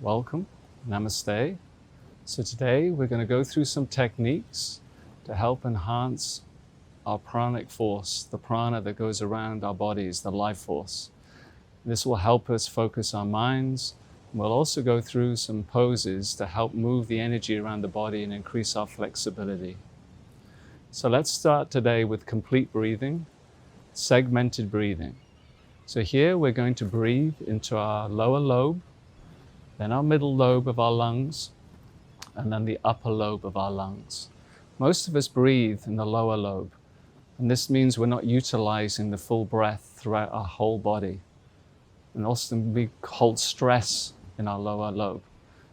Welcome, Namaste. So today we're going to go through some techniques to help enhance our pranic force, the prana that goes around our bodies, the life force. This will help us focus our minds. We'll also go through some poses to help move the energy around the body and increase our flexibility. So let's start today with complete breathing, segmented breathing. So here we're going to breathe into our lower lobe, then our middle lobe of our lungs, and then the upper lobe of our lungs. Most of us breathe in the lower lobe, and this means we're not utilizing the full breath throughout our whole body. And also we hold stress in our lower lobe.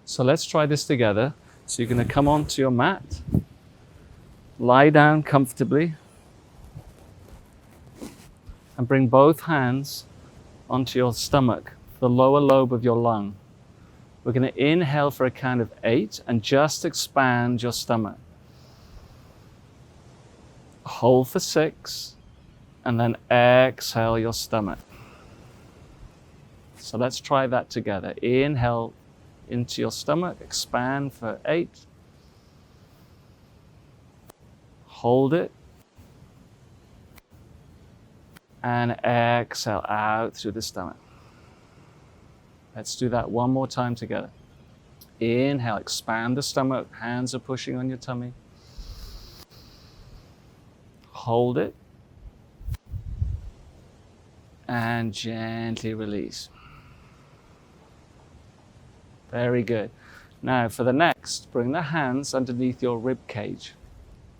So let's try this together. So you're going to come onto your mat, lie down comfortably, and bring both hands onto your stomach, the lower lobe of your lung. We're going to inhale for a count of 8 and just expand your stomach. Hold for 6 and then exhale your stomach. So let's try that together. Inhale into your stomach, expand for 8. Hold it. And exhale out through the stomach. Let's do that one more time together. Inhale, expand the stomach, hands are pushing on your tummy. Hold it. And gently release. Very good. Now for the next, bring the hands underneath your rib cage.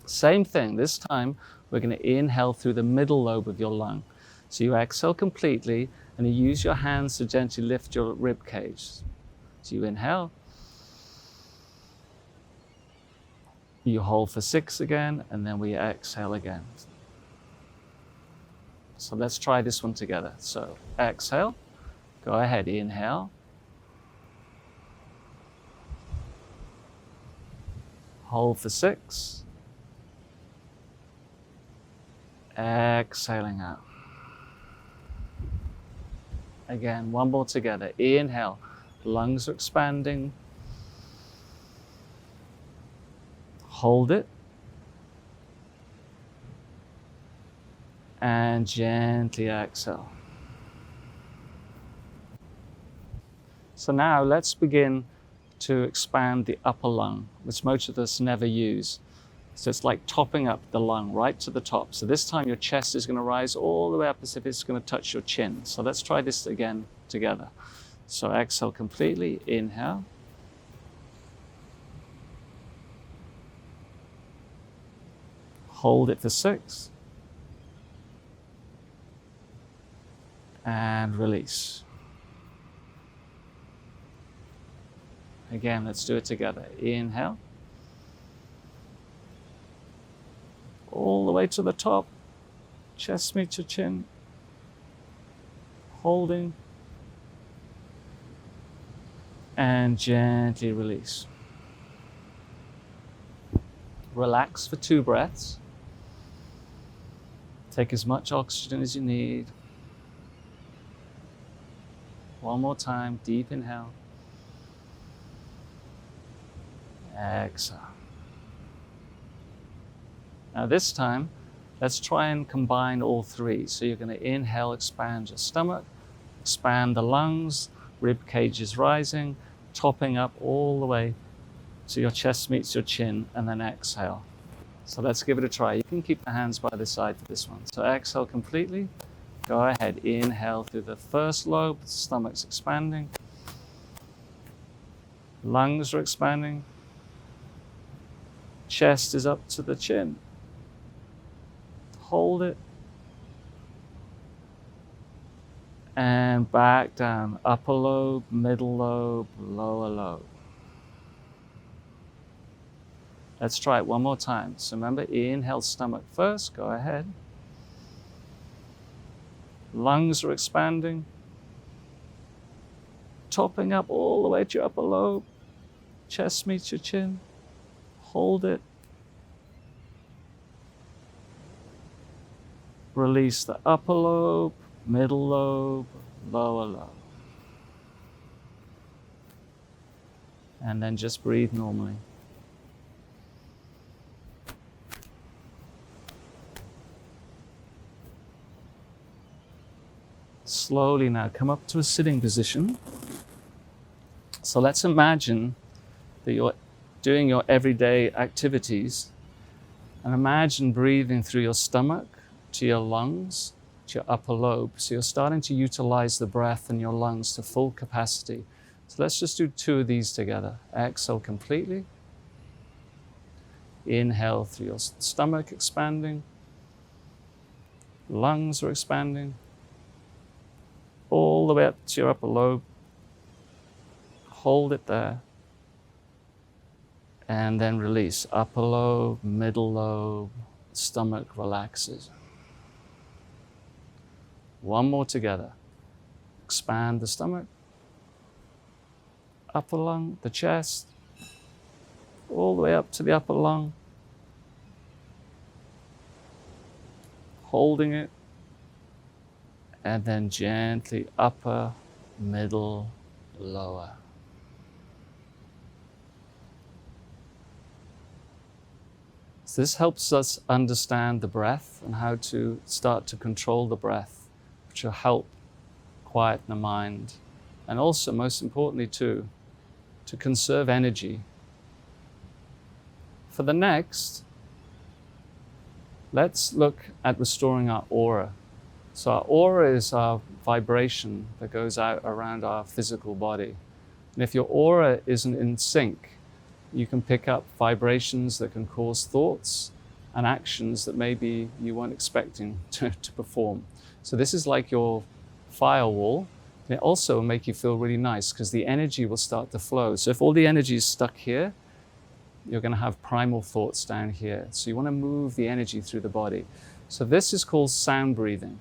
Same thing, this time we're going to inhale through the middle lobe of your lung. So you exhale completely and you use your hands to gently lift your rib cage. So you inhale. You hold for 6 again, and then we exhale again. So let's try this one together. So exhale. Go ahead, inhale. Hold for 6. Exhaling out. Again, one more together. Inhale, lungs are expanding. Hold it. And gently exhale. So now let's begin to expand the upper lung, which most of us never use. So it's like topping up the lung right to the top. So this time your chest is going to rise all the way up as if it's going to touch your chin. So let's try this again together. So exhale completely, inhale. Hold it for 6. And release. Again, let's do it together. Inhale. All the way to the top. Chest meets your chin. Holding. And gently release. Relax for 2 breaths. Take as much oxygen as you need. One more time, deep inhale. Exhale. Now this time, let's try and combine all 3. So you're going to inhale, expand your stomach, expand the lungs, rib cage is rising, topping up all the way so your chest meets your chin, and then exhale. So let's give it a try. You can keep the hands by the side for this one. So exhale completely. Go ahead, inhale through the first lobe, stomach's expanding. Lungs are expanding. Chest is up to the chin. Hold it. And back down, upper lobe, middle lobe, lower lobe. Let's try it one more time. So remember, inhale stomach first, go ahead. Lungs are expanding. Topping up all the way to your upper lobe. Chest meets your chin. Hold it. Release the upper lobe, middle lobe, lower lobe. And then just breathe normally. Slowly now come up to a sitting position. So let's imagine that you're doing your everyday activities, and imagine breathing through your stomach to your lungs, to your upper lobe. So you're starting to utilize the breath in your lungs to full capacity. So let's just do 2 of these together. Exhale completely. Inhale through your stomach, expanding. Lungs are expanding. All the way up to your upper lobe. Hold it there. And then release. Upper lobe, middle lobe, stomach relaxes. One more together. Expand the stomach. Upper lung, the chest. All the way up to the upper lung. Holding it. And then gently upper, middle, lower. So this helps us understand the breath and how to start to control the breath, which will help quieten the mind. And also, most importantly too, to conserve energy. For the next, let's look at restoring our aura. So our aura is our vibration that goes out around our physical body. And if your aura isn't in sync, you can pick up vibrations that can cause thoughts and actions that maybe you weren't expecting to perform. So this is like your firewall. And it also will make you feel really nice because the energy will start to flow. So if all the energy is stuck here, you're going to have primal thoughts down here. So you want to move the energy through the body. So this is called sound breathing.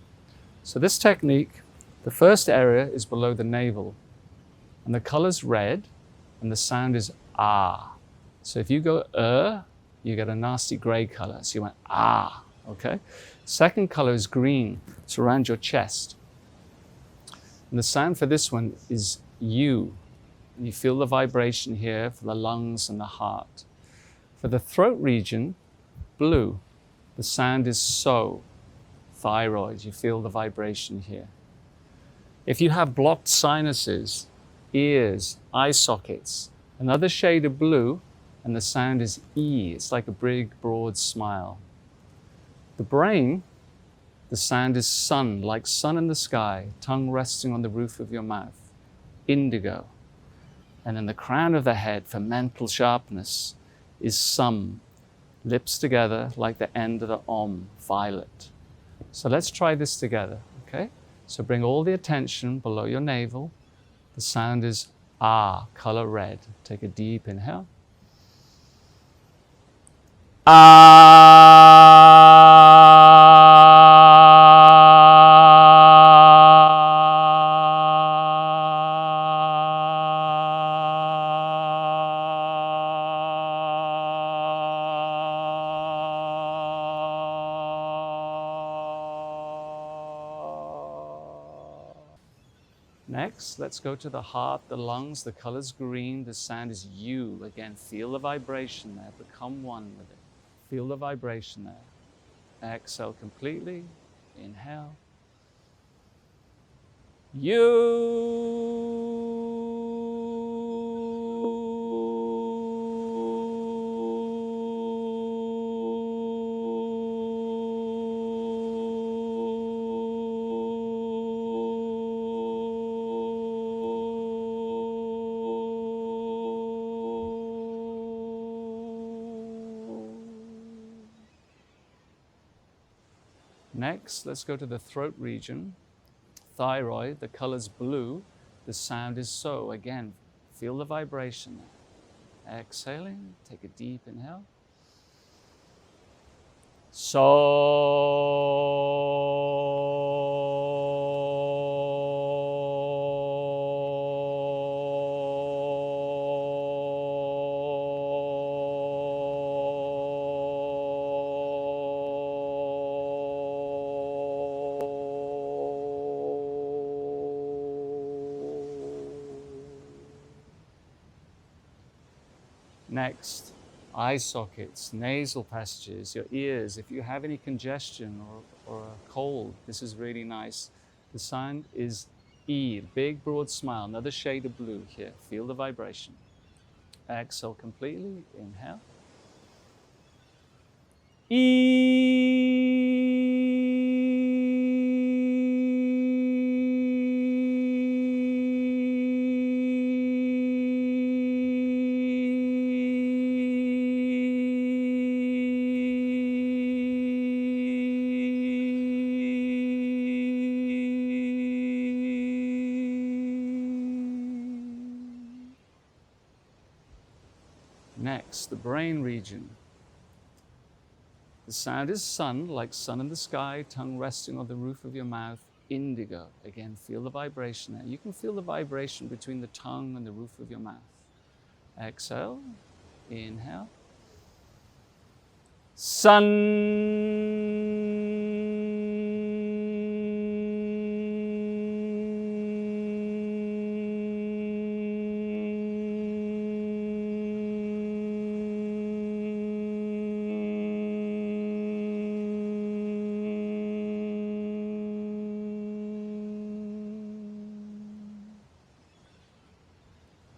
So this technique, the first area is below the navel. And the color's red, and the sound is ah. So if you go you get a nasty gray color. So you went ah, okay? Second color is green. It's around your chest. And the sound for this one is you. And you feel the vibration here for the lungs and the heart. For the throat region, blue. The sound is so. Thyroid, you feel the vibration here. If you have blocked sinuses, ears, eye sockets, another shade of blue, and the sound is E. It's like a big, broad smile. The brain, the sound is sun, like sun in the sky, tongue resting on the roof of your mouth. Indigo. And in the crown of the head, for mental sharpness, is sum, lips together like the end of the om, violet. So let's try this together, okay? So bring all the attention below your navel. The sound is ah, color red. Take a deep inhale. Next, let's go to the heart, the lungs, the color's green, the sound is you. Again, feel the vibration there, become one with it. Feel the vibration there. Exhale completely, inhale. You. Next, let's go to the throat region. Thyroid, the color's blue, the sound is so. Again, feel the vibration there. Exhaling, take a deep inhale. So. Next, eye sockets, nasal passages, your ears. If you have any congestion or a cold, this is really nice. The sound is E, big broad smile, another shade of blue here. Feel the vibration. Exhale completely, inhale. E. Next, the brain region. The sound is sun, like sun in the sky, tongue resting on the roof of your mouth, indigo. Again, feel the vibration there. You can feel the vibration between the tongue and the roof of your mouth. Exhale, inhale. Sun.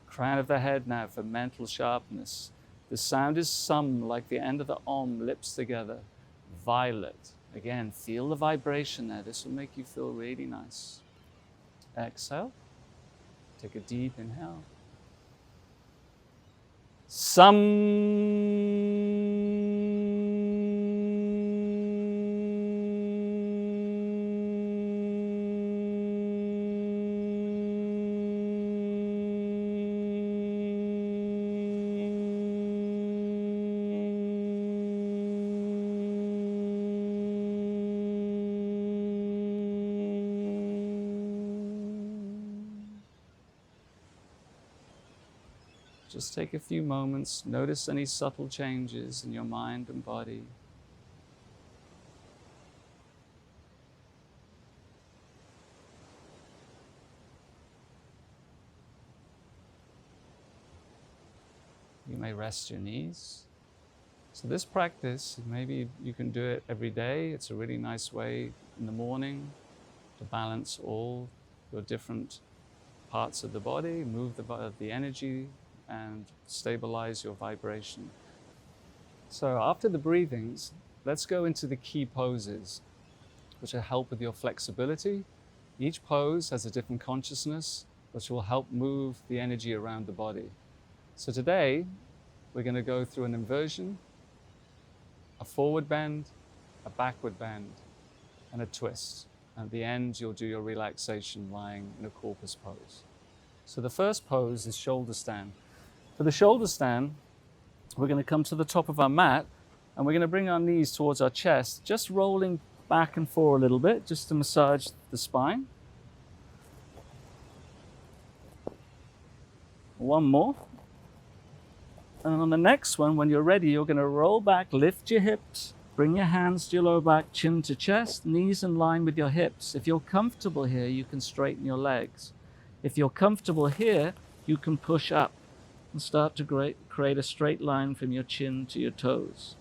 Crown of the head now for mental sharpness. The sound is sum, like the end of the om, lips together. Violet. Again, feel the vibration there. This will make you feel really nice. Exhale. Take a deep inhale. Just take a few moments, notice any subtle changes in your mind and body. You may rest your knees. So this practice, maybe you can do it every day. It's a really nice way in the morning to balance all your different parts of the body, move the energy, and stabilize your vibration. So after the breathings, let's go into the key poses, which will help with your flexibility. Each pose has a different consciousness, which will help move the energy around the body. So today, we're going to go through an inversion, a forward bend, a backward bend, and a twist. And at the end, you'll do your relaxation lying in a corpus pose. So the first pose is shoulder stand. For the shoulder stand, we're going to come to the top of our mat and we're going to bring our knees towards our chest, just rolling back and forth a little bit, just to massage the spine. One more. And on the next one, when you're ready, you're going to roll back, lift your hips, bring your hands to your lower back, chin to chest, knees in line with your hips. If you're comfortable here, you can straighten your legs. If you're comfortable here, you can push up and start to create a straight line from your chin to your toes.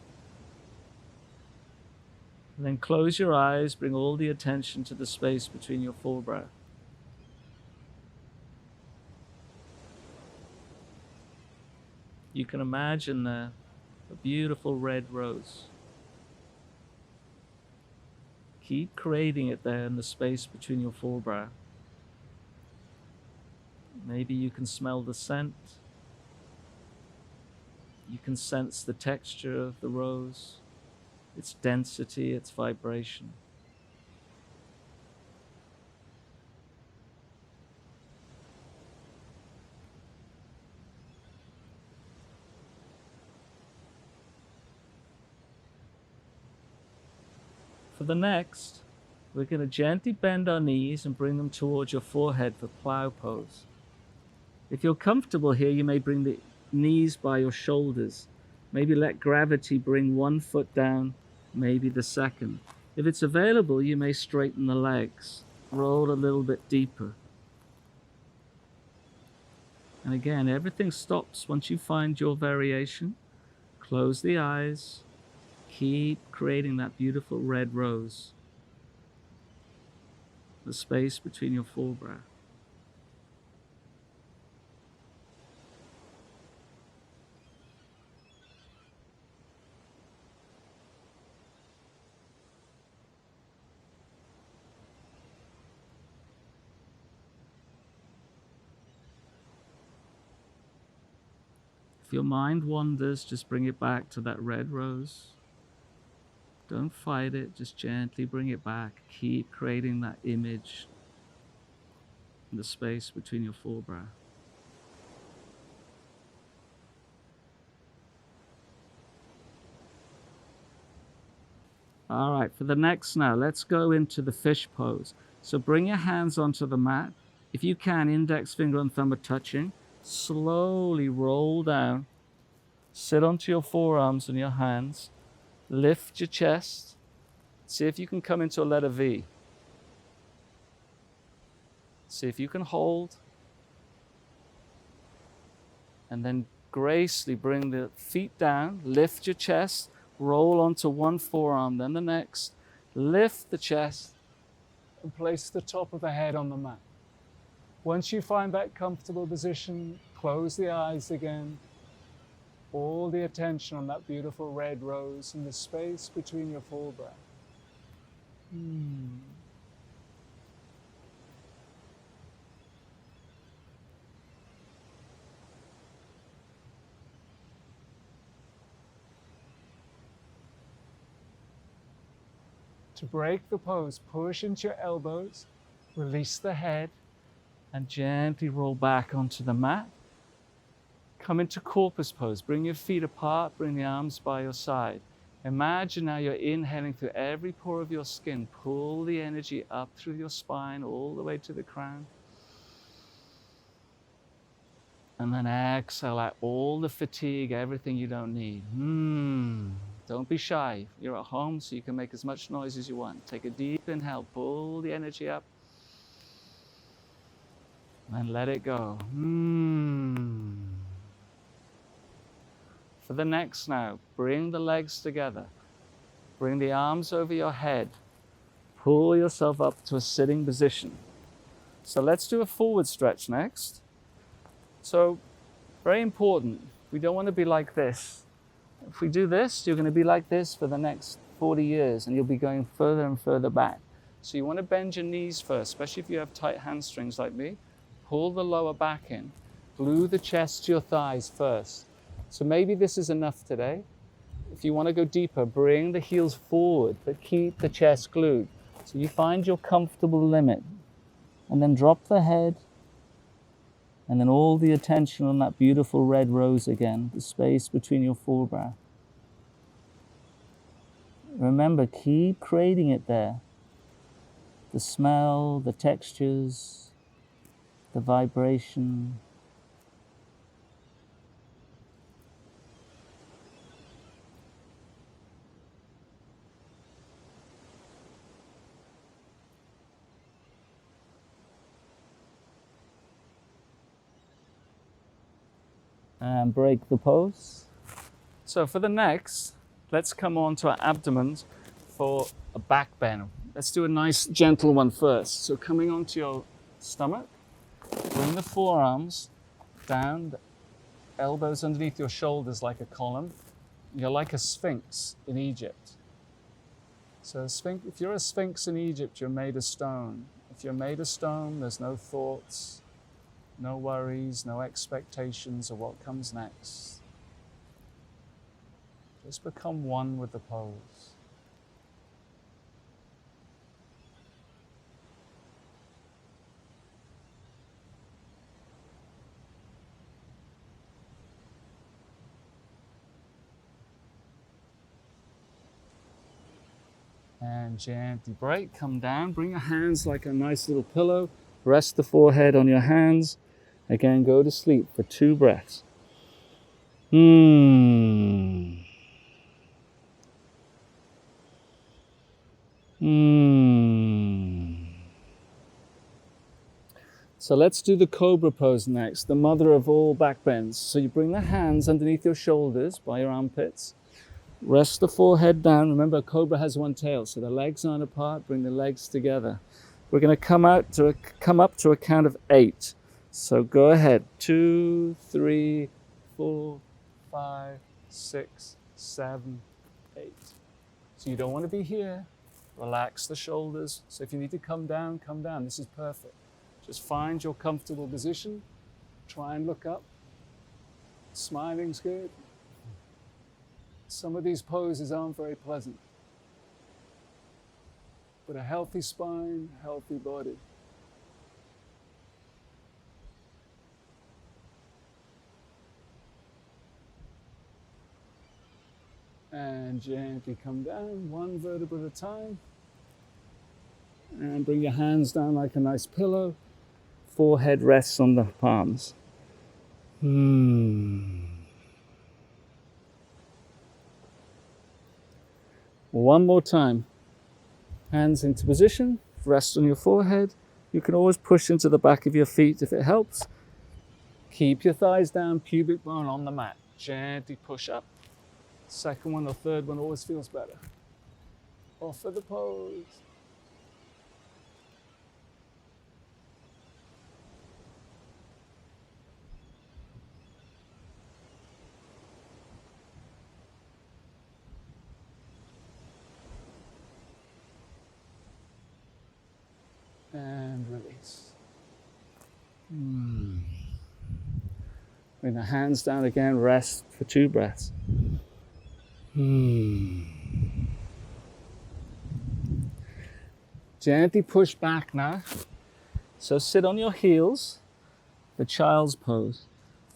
And then close your eyes, bring all the attention to the space between your forebraw. You can imagine a beautiful red rose. Keep creating it there in the space between your forebraw. Maybe you can smell the scent. You can sense the texture of the rose, its density, its vibration. For the next, we're going to gently bend our knees and bring them towards your forehead for plow pose. If you're comfortable here, you may bring the knees by your shoulders. Maybe let gravity bring one foot down, maybe the second. If it's available, you may straighten the legs. Roll a little bit deeper. And again, everything stops once you find your variation. Close the eyes. Keep creating that beautiful red rose, the space between your forebraw. If your mind wanders, just bring it back to that red rose. Don't fight it, just gently bring it back. Keep creating that image in the space between your forebraw. All right, for the next now, let's go into the fish pose. So bring your hands onto the mat. If you can, index finger and thumb are touching. Slowly roll down. Sit onto your forearms and your hands. Lift your chest. See if you can come into a letter V. See if you can hold. And then gracefully bring the feet down. Lift your chest. Roll onto one forearm, then the next. Lift the chest and place the top of the head on the mat. Once you find that comfortable position, close the eyes again. All the attention on that beautiful red rose in the space between your forebraw. To break the pose, push into your elbows, release the head, and gently roll back onto the mat. Come into corpus pose. Bring your feet apart, bring the arms by your side. Imagine now you're inhaling through every pore of your skin. Pull the energy up through your spine all the way to the crown. And then exhale out all the fatigue, everything you don't need. Don't be shy. You're at home, so you can make as much noise as you want. Take a deep inhale, pull the energy up, and let it go. For the next now, bring the legs together. Bring the arms over your head. Pull yourself up to a sitting position. So let's do a forward stretch next. So, very important, we don't want to be like this. If we do this, you're going to be like this for the next 40 years, and you'll be going further and further back. So you want to bend your knees first, especially if you have tight hamstrings like me. Pull the lower back in. Glue the chest to your thighs first. So maybe this is enough today. If you want to go deeper, bring the heels forward, but keep the chest glued. So you find your comfortable limit. And then drop the head. And then all the attention on that beautiful red rose again, the space between your forebraw. Remember, keep creating it there. The smell, the textures, the vibration. And break the pose. So for the next, let's come on to our abdomens for a back bend. Let's do a nice gentle one first. So coming onto your stomach, bring the forearms down, the elbows underneath your shoulders like a column. You're like a sphinx in Egypt. So if you're a sphinx in Egypt, you're made of stone. If you're made of stone, there's no thoughts, no worries, no expectations of what comes next. Just become one with the pose. And gently break, come down, bring your hands like a nice little pillow, rest the forehead on your hands. Again, go to sleep for 2 breaths. So So let's do the cobra pose next, the mother of all back bends. So you bring the hands underneath your shoulders by your armpits. Rest the forehead down. Remember, a cobra has one tail, so the legs aren't apart. Bring the legs together. We're going to come up to a count of 8. So go ahead. 2, 3, 4, 5, 6, 7, 8. So you don't want to be here. Relax the shoulders. So if you need to come down, come down. This is perfect. Just find your comfortable position. Try and look up. Smiling's good. Some of these poses aren't very pleasant. But a healthy spine, healthy body. And gently come down, one vertebra at a time. And bring your hands down like a nice pillow. Forehead rests on the palms. One more time. Hands into position, rest on your forehead. You can always push into the back of your feet if it helps. Keep your thighs down, pubic bone on the mat. Gently push up. Second one or third one always feels better. Offer the pose. And release. Bring the hands down again, rest for 2 breaths. Gently push back now. So sit on your heels, the child's pose.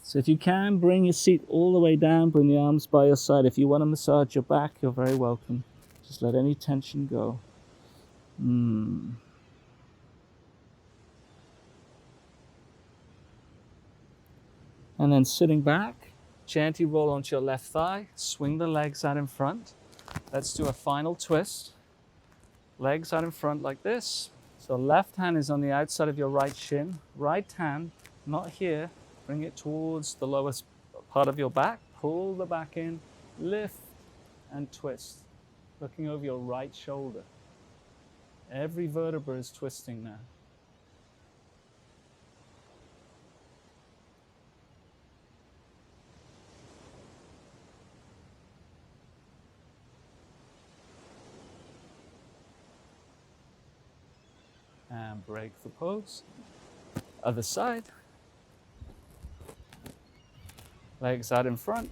So if you can, bring your seat all the way down, bring the arms by your side. If you want to massage your back, you're very welcome. Just let any tension go. And then sitting back, gently roll onto your left thigh, swing the legs out in front. Let's do a final twist. Legs out in front like this. So left hand is on the outside of your right shin. Right hand, not here, bring it towards the lowest part of your back. Pull the back in, lift and twist. Looking over your right shoulder. Every vertebra is twisting now. And break the pose. Other side. Legs out in front.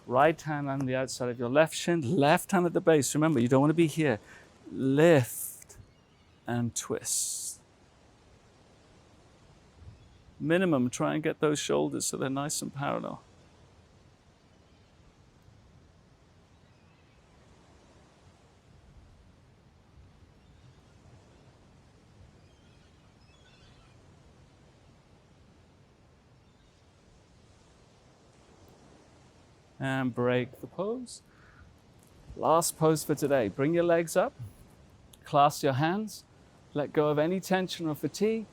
Right hand on the outside of your left shin. Left hand at the base. Remember, you don't want to be here. Lift and twist. Minimum, try and get those shoulders so they're nice and parallel. And break the pose. Last pose for today. Bring your legs up, clasp your hands, let go of any tension or fatigue.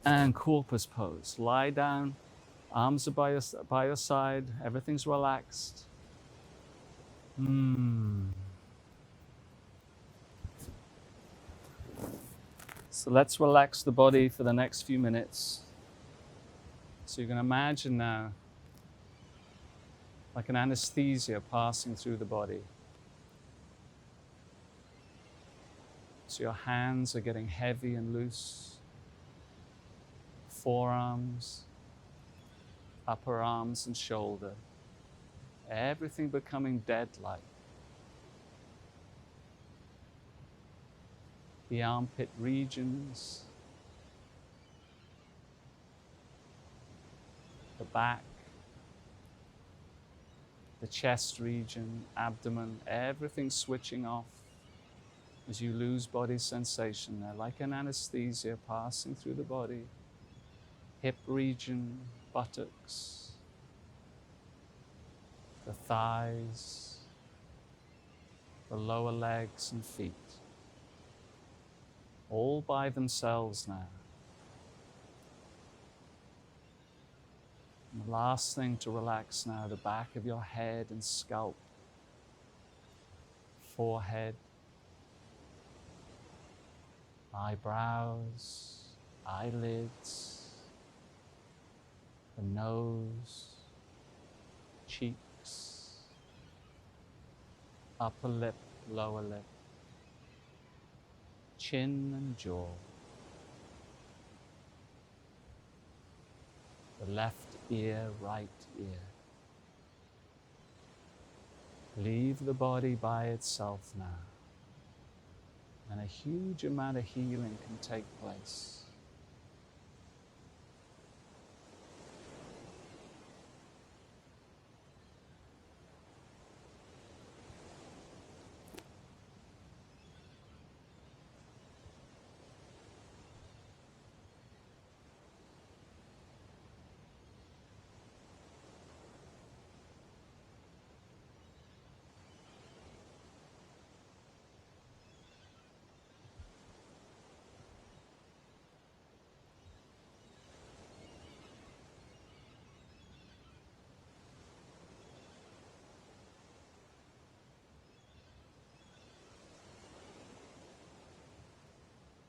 And corpus pose. Lie down, arms are by your side, everything's relaxed. So let's relax the body for the next few minutes. So you can imagine now like an anesthesia passing through the body. So your hands are getting heavy and loose. Forearms, upper arms and shoulder. Everything becoming dead-like. The armpit regions, the back, the chest region, abdomen, everything switching off as you lose body sensation there, like an anesthesia passing through the body. Hip region, buttocks, the thighs, the lower legs and feet. all by themselves now. And the last thing to relax now, the back of your head and scalp, forehead, eyebrows, eyelids, the nose, cheeks, upper lip, lower lip, chin and jaw, the left ear, right ear. Leave the body by itself now, and a huge amount of healing can take place.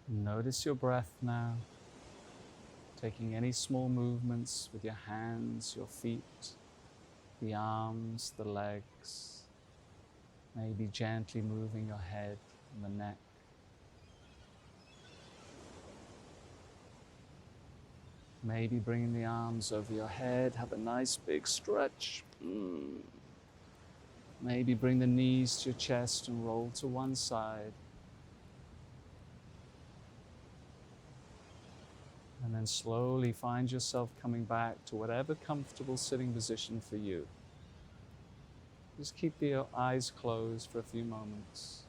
Notice your breath now, taking any small movements with your hands, your feet, the arms, the legs, maybe gently moving your head and the neck. Maybe bringing the arms over your head, have a nice big stretch. Maybe bring the knees to your chest and roll to one side. And then slowly find yourself coming back to whatever comfortable sitting position for you. Just keep your eyes closed for a few moments.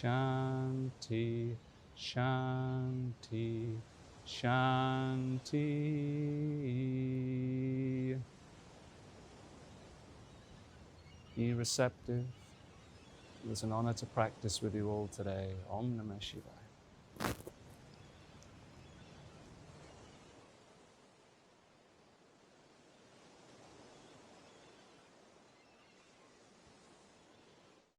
Shanti, Shanti, Shanti. Be receptive. It was an honor to practice with you all today. Om Namah Shivaya.